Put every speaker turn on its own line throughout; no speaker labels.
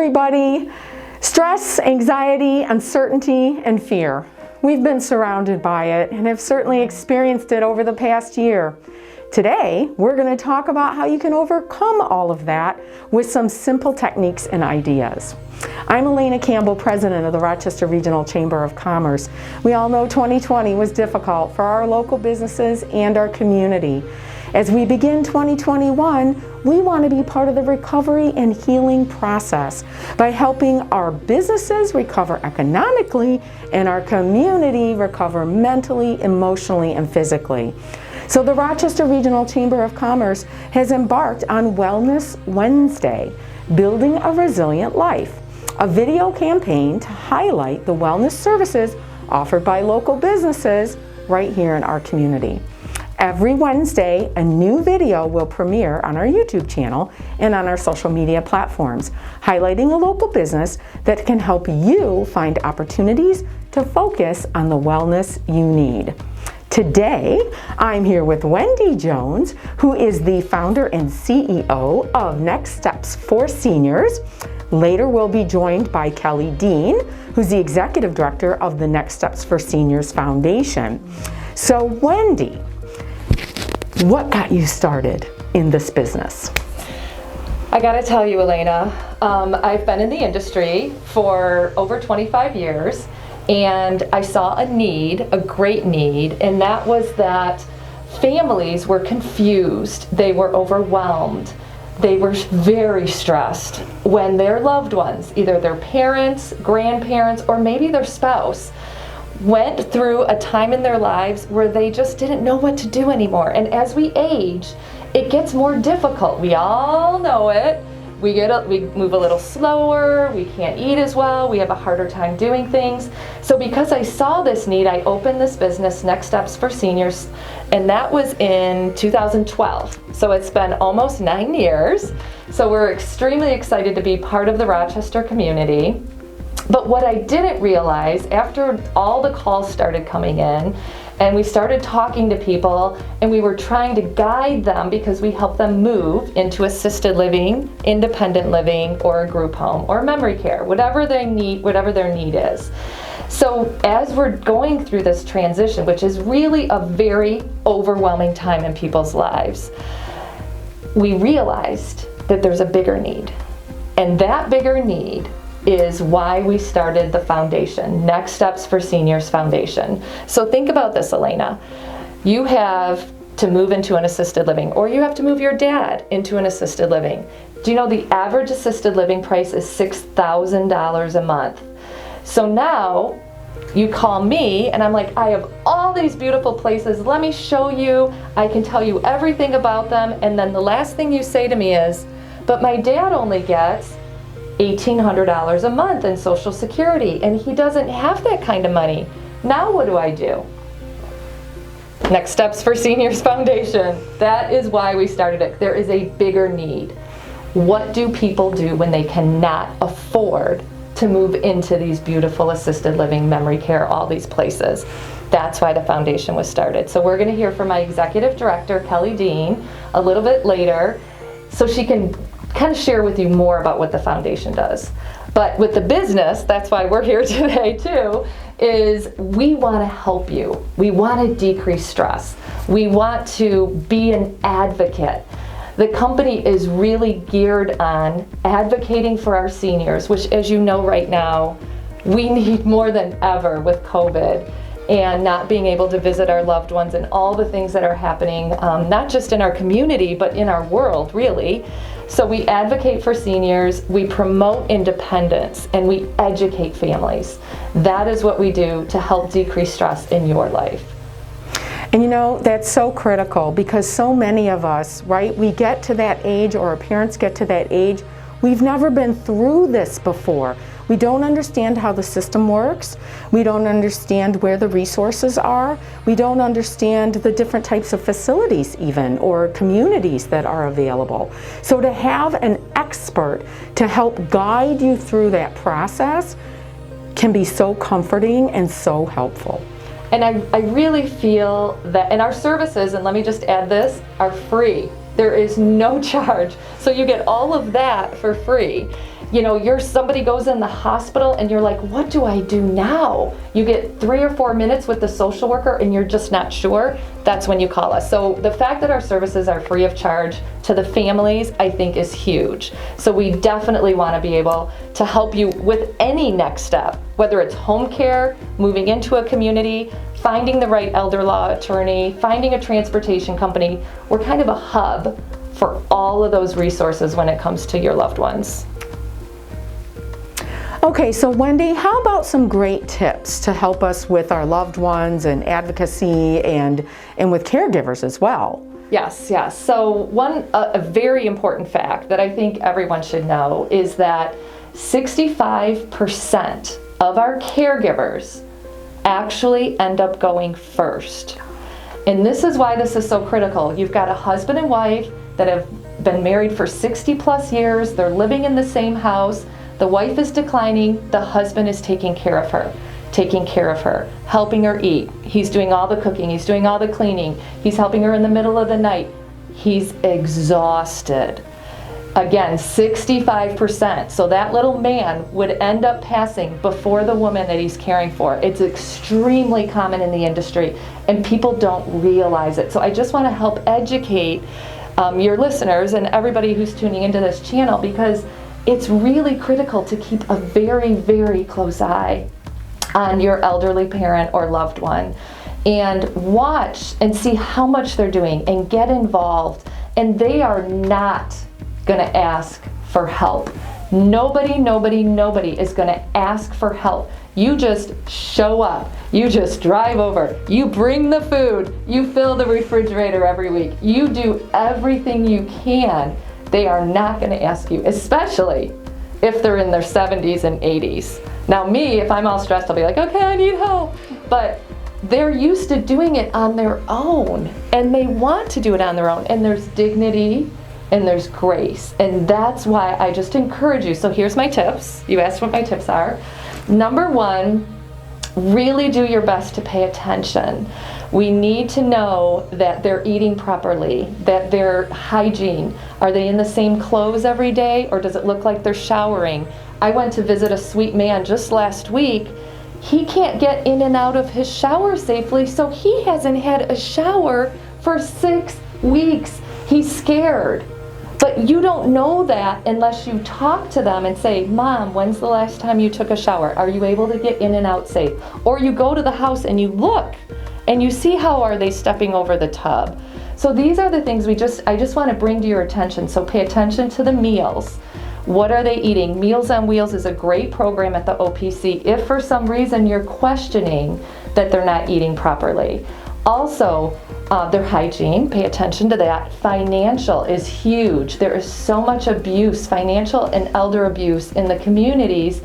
everybody. Stress, anxiety, uncertainty, and fear. We've been surrounded by it and have certainly experienced it over the past year. Today, we're going to talk about how you can overcome all of that with some simple techniques and ideas. I'm Alaina Campbell, President of the Rochester Regional Chamber of Commerce. We all know 2020 was difficult for our local businesses and our community. As we begin 2021, we want to be part of the recovery and healing process by helping our businesses recover economically and our community recover mentally, emotionally, and physically. So the Rochester Regional Chamber of Commerce has embarked on Wellness Wednesday, Building a Resilient Life, a video campaign to highlight the wellness services offered by local businesses right here in our community. Every Wednesday, a new video will premiere on our YouTube channel and on our social media platforms, highlighting a local business that can help you find opportunities to focus on the wellness you need. Today, I'm here with Wendy Jones, who is the founder and CEO of Next Steps for Seniors. Later, we'll be joined by Kelly Dean, who's the Executive Director of the Next Steps for Seniors Foundation. So, Wendy, what got you started in this business?
I gotta tell you, Alaina, I've been in the industry for over 25 years, and I saw a need, a great need, and that was that families were confused, they were overwhelmed, they were very stressed when their loved ones, either their parents, grandparents, or maybe their spouse, went through a time in their lives where they just didn't know what to do anymore. And as we age, it gets more difficult. We all know it. We move a little slower, we can't eat as well, we have a harder time doing things. So because I saw this need, I opened this business, Next Steps for Seniors, and that was in 2012. So it's been almost 9 years. So we're extremely excited to be part of the Rochester community. But what I didn't realize, after all the calls started coming in, and we started talking to people, and we were trying to guide them because we help them move into assisted living, independent living, or a group home, or memory care, whatever they need, whatever their need is. So as we're going through this transition, which is really a very overwhelming time in people's lives, we realized that there's a bigger need. And that bigger need is why we started the foundation, Next Steps for Seniors Foundation. So think about this, Alaina. You have to move into an assisted living, or you have to move your dad into an assisted living. Do you know the average assisted living price is $6,000 a month? So now you call me and I'm like, I have all these beautiful places, let me show you, I can tell you everything about them, and then the last thing you say to me is, but my dad only gets $1,800 a month in Social Security, and he doesn't have that kind of money. Now what do I do? Next Steps for Seniors Foundation. That is why we started it. There is a bigger need. What do people do when they cannot afford to move into these beautiful assisted living, memory care, all these places? That's why the foundation was started. So we're going to hear from my Executive Director, Kelly Dean, a little bit later, so she can kind of share with you more about what the foundation does. But with the business, that's why we're here today too, is we want to help you. We want to decrease stress. We want to be an advocate. The company is really geared on advocating for our seniors, which, as you know right now, we need more than ever with COVID and not being able to visit our loved ones and all the things that are happening, not just in our community, but in our world, really. So we advocate for seniors, we promote independence, and we educate families. That is what we do to help decrease stress in your life.
And you know, that's so critical because so many of us, right, we get to that age, or our parents get to that age, we've never been through this before. We don't understand how the system works. We don't understand where the resources are. We don't understand the different types of facilities even, or communities that are available. So to have an expert to help guide you through that process can be so comforting and so helpful.
And I really feel that, and our services, and let me just add this, are free. There is no charge. So you get all of that for free. somebody goes in the hospital and you're like, what do I do now? You get 3 or 4 minutes with the social worker and you're just not sure. That's when you call us. So the fact that our services are free of charge to the families, I think, is huge. So we definitely want to be able to help you with any next step, whether it's home care, moving into a community, finding the right elder law attorney, finding a transportation company. We're kind of a hub for all of those resources when it comes to your loved ones.
Okay, so Wendy, how about some great tips to help us with our loved ones and advocacy and with caregivers as well?
Yes. So a very important fact that I think everyone should know is that 65% of our caregivers actually end up going first. And this is why this is so critical. You've got a husband and wife that have been married for 60 plus years. They're living in the same house. The wife is declining. The husband is taking care of her, helping her eat. He's doing all the cooking. He's doing all the cleaning. He's helping her in the middle of the night. He's exhausted. Again, 65%. So that little man would end up passing before the woman that he's caring for. It's extremely common in the industry, and people don't realize it. So I just want to help educate your listeners and everybody who's tuning into this channel, because it's really critical to keep a very, very close eye on your elderly parent or loved one and watch and see how much they're doing and get involved. And they are not going to ask for help. Nobody is going to ask for help. You just show up. You just drive over. You bring the food. You fill the refrigerator every week. You do everything you can. They are not going to ask you, especially if they're in their 70s and 80s. Now me, if I'm all stressed, I'll be like, okay, I need help. But they're used to doing it on their own, and they want to do it on their own. And there's dignity and there's grace. And that's why I just encourage you. So here's my tips. You asked what my tips are. Number one, really do your best to pay attention. We need to know that they're eating properly, that their hygiene. Are they in the same clothes every day, or does it look like they're showering? I went to visit a sweet man just last week. He can't get in and out of his shower safely, so he hasn't had a shower for 6 weeks. He's scared. But you don't know that unless you talk to them and say, Mom, when's the last time you took a shower? Are you able to get in and out safe? Or you go to the house and you look and you see how are they stepping over the tub. So these are the things I just want to bring to your attention. So pay attention to the meals. What are they eating? Meals on Wheels is a great program at the OPC if for some reason you're questioning that they're not eating properly. Also, their hygiene, pay attention to that. Financial is huge. There is so much abuse, financial and elder abuse in the communities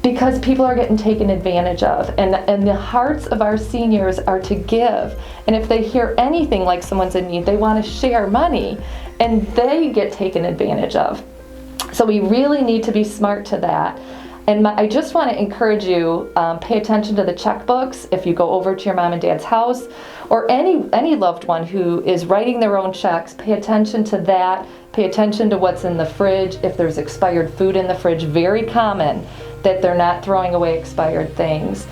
because people are getting taken advantage of. And the hearts of our seniors are to give. And if they hear anything like someone's in need, they want to share money and they get taken advantage of. So we really need to be smart to that. And I just want to encourage you, pay attention to the checkbooks if you go over to your mom and dad's house, or any loved one who is writing their own checks. Pay attention to that. Pay attention to what's in the fridge. If there's expired food in the fridge, very common that they're not throwing away expired things.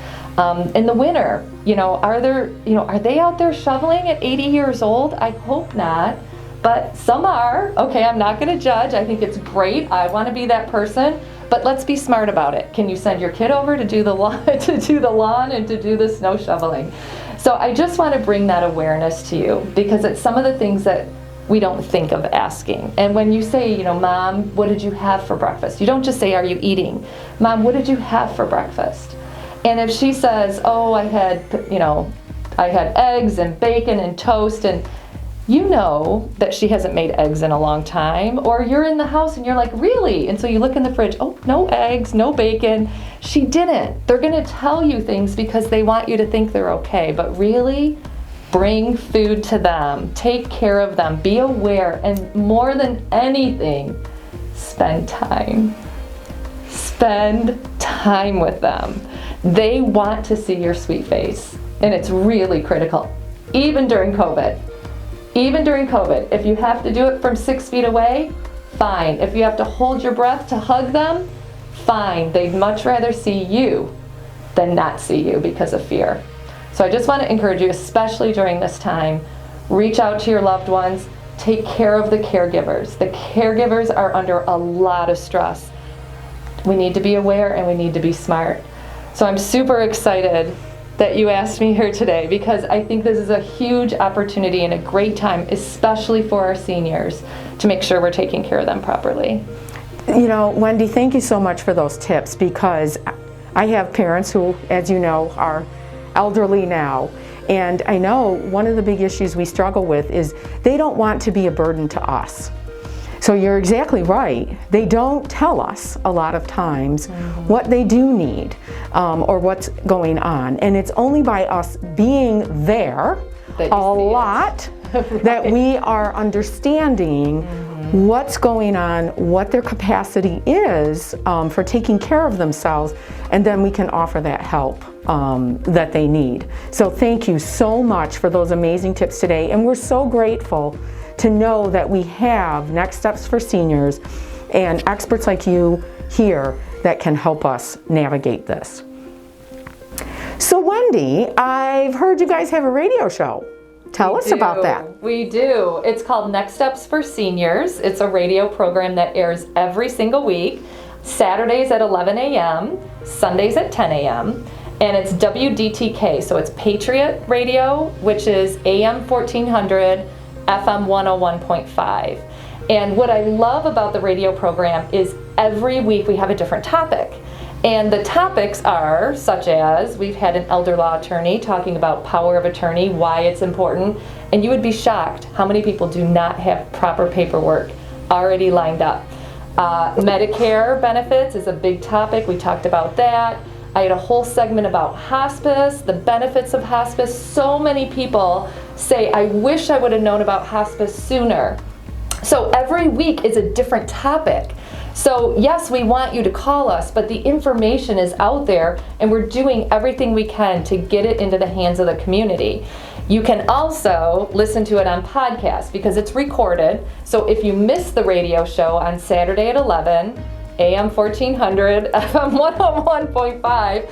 In the winter, are they out there shoveling at 80 years old? I hope not. But some are. Okay, I'm not going to judge. I think it's great. I want to be that person. But let's be smart about it. Can you send your kid over to do the lawn, and to do the snow shoveling? So I just want to bring that awareness to you because it's some of the things that we don't think of asking. And when you say, Mom, what did you have for breakfast? You don't just say, are you eating? Mom, what did you have for breakfast? And if she says, oh, I had eggs and bacon and toast, and you know that she hasn't made eggs in a long time, or you're in the house and you're like, really? And so you look in the fridge, oh, no eggs, no bacon. She didn't. They're going to tell you things because they want you to think they're okay, but really bring food to them, take care of them, be aware, and more than anything, spend time. Spend time with them. They want to see your sweet face, and it's really critical, even during COVID. Even during COVID, if you have to do it from 6 feet away, fine. If you have to hold your breath to hug them, fine. They'd much rather see you than not see you because of fear. So I just want to encourage you, especially during this time, reach out to your loved ones, take care of the caregivers. The caregivers are under a lot of stress. We need to be aware and we need to be smart. So I'm super excited that you asked me here today, because I think this is a huge opportunity and a great time, especially for our seniors, to make sure we're taking care of them properly.
You know, Wendy, thank you so much for those tips, because I have parents who, as you know, are elderly now. And I know one of the big issues we struggle with is they don't want to be a burden to us. So you're exactly right. They don't tell us a lot of times what they do need or what's going on. And it's only by us being there a lot that we are understanding what's going on, what their capacity is for taking care of themselves, and then we can offer that help that they need. So thank you so much for those amazing tips today, and we're so grateful to know that we have Next Steps for Seniors and experts like you here that can help us navigate this. So Wendy, I've heard you guys have a radio show. Tell us about that.
We do. It's called Next Steps for Seniors. It's a radio program that airs every single week, Saturdays at 11 a.m., Sundays at 10 a.m., and it's WDTK, so it's Patriot Radio, which is AM 1400, FM 101.5. And what I love about the radio program is every week we have a different topic. And the topics are such as, we've had an elder law attorney talking about power of attorney, why it's important, and you would be shocked how many people do not have proper paperwork already lined up. Medicare benefits is a big topic. We talked about that. I had a whole segment about hospice, the benefits of hospice. So many people say, I wish I would have known about hospice sooner. So every week is a different topic. So yes, we want you to call us, but the information is out there and we're doing everything we can to get it into the hands of the community. You can also listen to it on podcast because it's recorded. So if you miss the radio show on Saturday at 11, AM 1400, FM 101.5,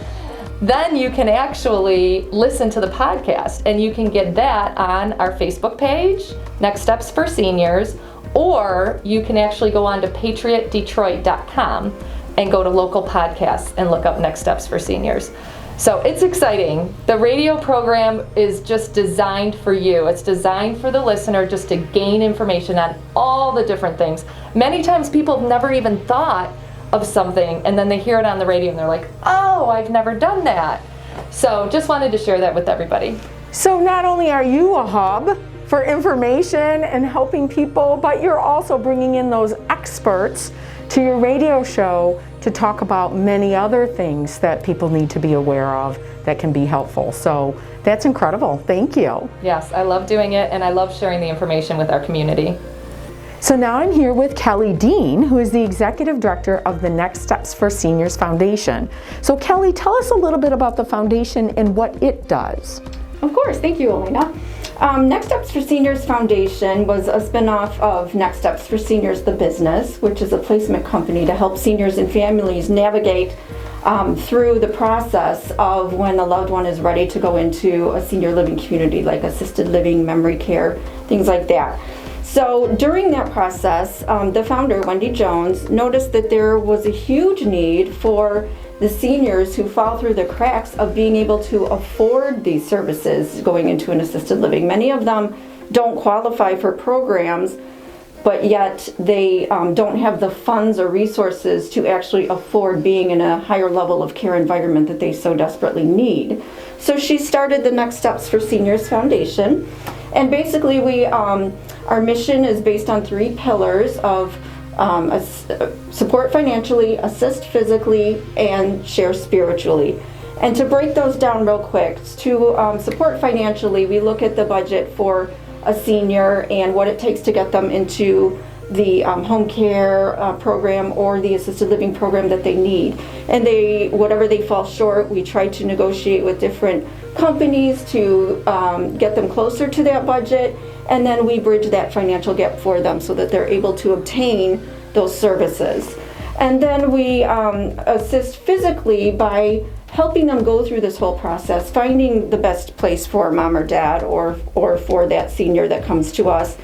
then you can actually listen to the podcast, and you can get that on our Facebook page, Next Steps for Seniors, or you can actually go on to patriotdetroit.com and go to local podcasts and look up Next Steps for Seniors. So it's exciting. The radio program is just designed for you. It's designed for the listener just to gain information on all the different things. Many times people have never even thought of something, and then they hear it on the radio and they're like, oh, I've never done that. So just wanted to share that with everybody.
So not only are you a hub for information and helping people, but you're also bringing in those experts to your radio show to talk about many other things that people need to be aware of that can be helpful. So that's incredible. Thank you.
Yes, I love doing it, and I love sharing the information with our community.
So now I'm here with Kelly Dean, who is the Executive Director of the Next Steps for Seniors Foundation. So Kelly, tell us a little bit about the foundation and what it does.
Of course, thank you, Alaina. Next Steps for Seniors Foundation was a spinoff of Next Steps for Seniors, the business, which is a placement company to help seniors and families navigate through the process of when a loved one is ready to go into a senior living community, like assisted living, memory care, things like that. So during that process, the founder, Wendy Jones, noticed that there was a huge need for the seniors who fall through the cracks of being able to afford these services going into an assisted living. Many of them don't qualify for programs, but yet they don't have the funds or resources to actually afford being in a higher level of care environment that they so desperately need. So she started the Next Steps for Seniors Foundation, and basically our mission is based on 3 pillars of support financially, assist physically, and share spiritually. And to break those down real quick, to support financially, we look at the budget for a senior and what it takes to get them into the home care program or the assisted living program that they need. And whatever they fall short, we try to negotiate with different companies to get them closer to that budget. and then we bridge that financial gap for them so that they're able to obtain those services. And then we assist physically by helping them go through this whole process, finding the best place for mom or dad or for that senior that comes to us.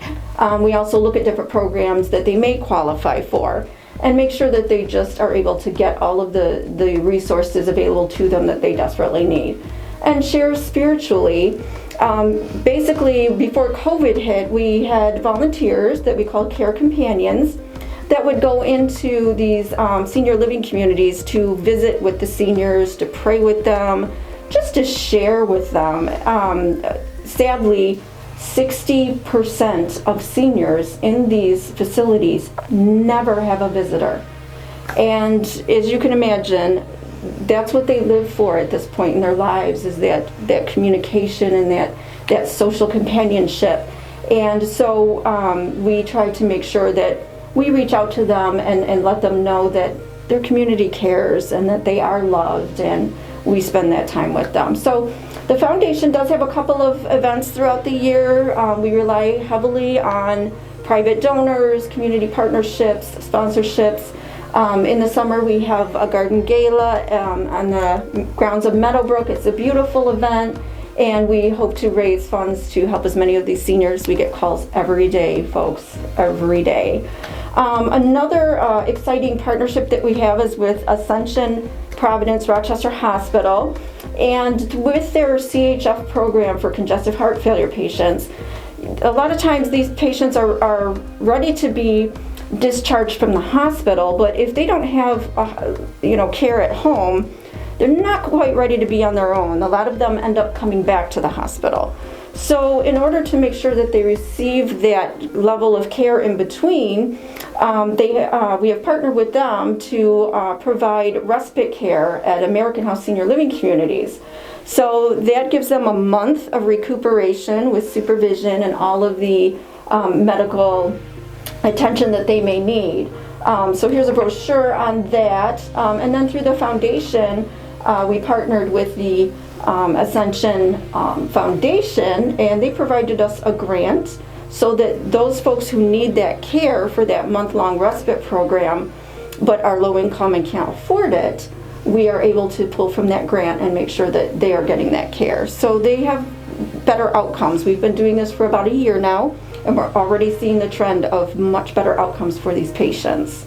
We also look at different programs that they may qualify for and make sure that they just are able to get all of the resources available to them that they desperately need. And share spiritually. Basically, before COVID hit, we had volunteers that we called care companions that would go into these senior living communities to visit with the seniors, to pray with them, just to share with them. Sadly, 60% of seniors in these facilities never have a visitor. And as you can imagine, that's what they live for at this point in their lives, is that communication and that social companionship. And so we try to make sure that we reach out to them and let them know that their community cares and that they are loved, and we spend that time with them. So the foundation does have a couple of events throughout the year. We rely heavily on private donors, community partnerships, sponsorships. In the summer we have a garden gala on the grounds of Meadowbrook. It's a beautiful event, and we hope to raise funds to help as many of these seniors. We get calls every day, folks, every day. Another exciting partnership that we have is with Ascension Providence Rochester Hospital, and with their CHF program for congestive heart failure patients. A lot of times these patients are ready to be discharged from the hospital, but if they don't have care at home, they're not quite ready to be on their own. A lot of them end up coming back to the hospital. So in order to make sure that they receive that level of care in between, we have partnered with them to provide respite care at American House Senior Living Communities. So that gives them a month of recuperation with supervision and all of the medical attention that they may need. So here's a brochure on that. And then through the foundation, we partnered with the Ascension Foundation, and they provided us a grant so that those folks who need that care for that month-long respite program but are low income and can't afford it, we are able to pull from that grant and make sure that they are getting that care. So they have better outcomes. We've been doing this for about a year now, and we're already seeing the trend of much better outcomes for these patients.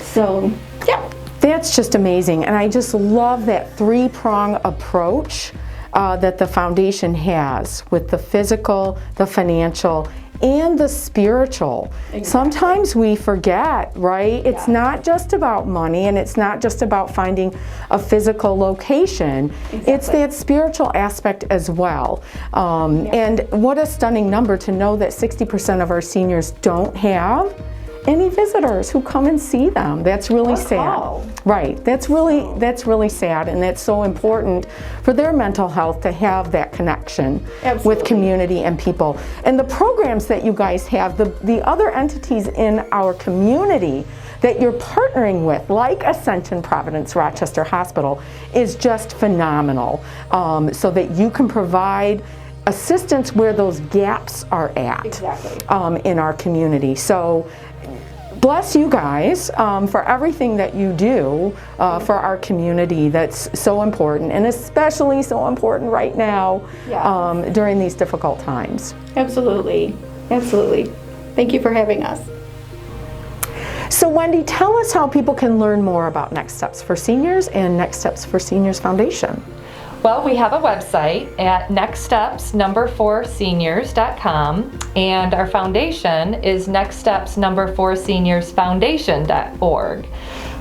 So, yeah.
That's just amazing, and I just love that three-prong approach that the foundation has with the physical, the financial, and the spiritual. Exactly. Sometimes we forget, right? It's not just about money, and it's not just about finding a physical location. Exactly. It's that spiritual aspect as well. And what a stunning number to know that 60% of our seniors don't have any visitors who come and see them. That's really sad. Right. That's really sad, and that's so important for their mental health to have that connection with community and people. And the programs that you guys have, the other entities in our community that you're partnering with, like Ascension Providence Rochester Hospital, is just phenomenal. So that you can provide assistance where those gaps are at in our community. So bless you guys for everything that you do for our community. That's so important, and especially so important right now during these difficult times.
Absolutely. Absolutely. Thank you for having us.
So Wendy, tell us how people can learn more about Next Steps for Seniors and Next Steps for Seniors Foundation.
Well, we have a website at nextsteps4seniors.com, and our foundation is nextsteps4seniorsfoundation.org.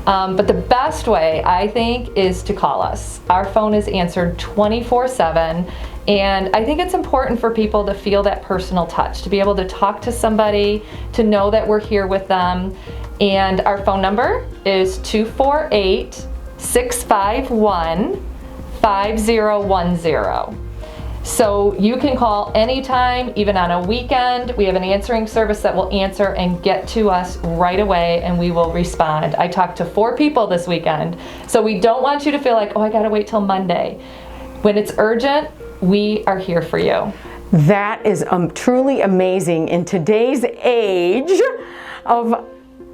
But the best way, I think, is to call us. Our phone is answered 24/7, and I think it's important for people to feel that personal touch, to be able to talk to somebody, to know that we're here with them. And our phone number is 248-651-5010. So you can call anytime, even on a weekend. We have an answering service that will answer and get to us right away, and we will respond. I talked to 4 people this weekend, so we don't want you to feel like, oh, I gotta wait till Monday. When it's urgent, we are here for you.
That is truly amazing in today's age of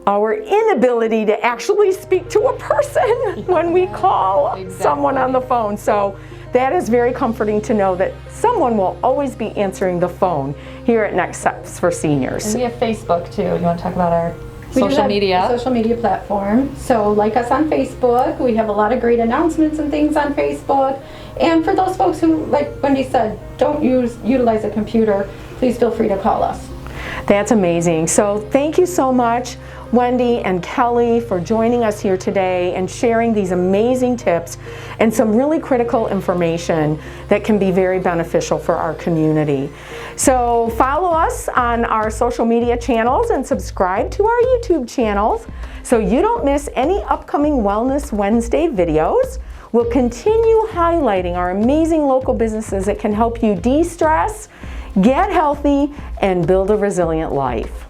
our inability to actually speak to a person when we call someone on the phone. So that is very comforting to know that someone will always be answering the phone here at Next Steps for Seniors.
And we have Facebook too. You want to talk about our social media?
Social media platform. So like us on Facebook. We have a lot of great announcements and things on Facebook. And for those folks who, like Wendy said, don't utilize a computer, please feel free to call us.
That's amazing. So thank you so much, Wendy and Kelly, for joining us here today and sharing these amazing tips and some really critical information that can be very beneficial for our community. So follow us on our social media channels and subscribe to our YouTube channels so you don't miss any upcoming Wellness Wednesday videos. We'll continue highlighting our amazing local businesses that can help you de-stress, get healthy, and build a resilient life.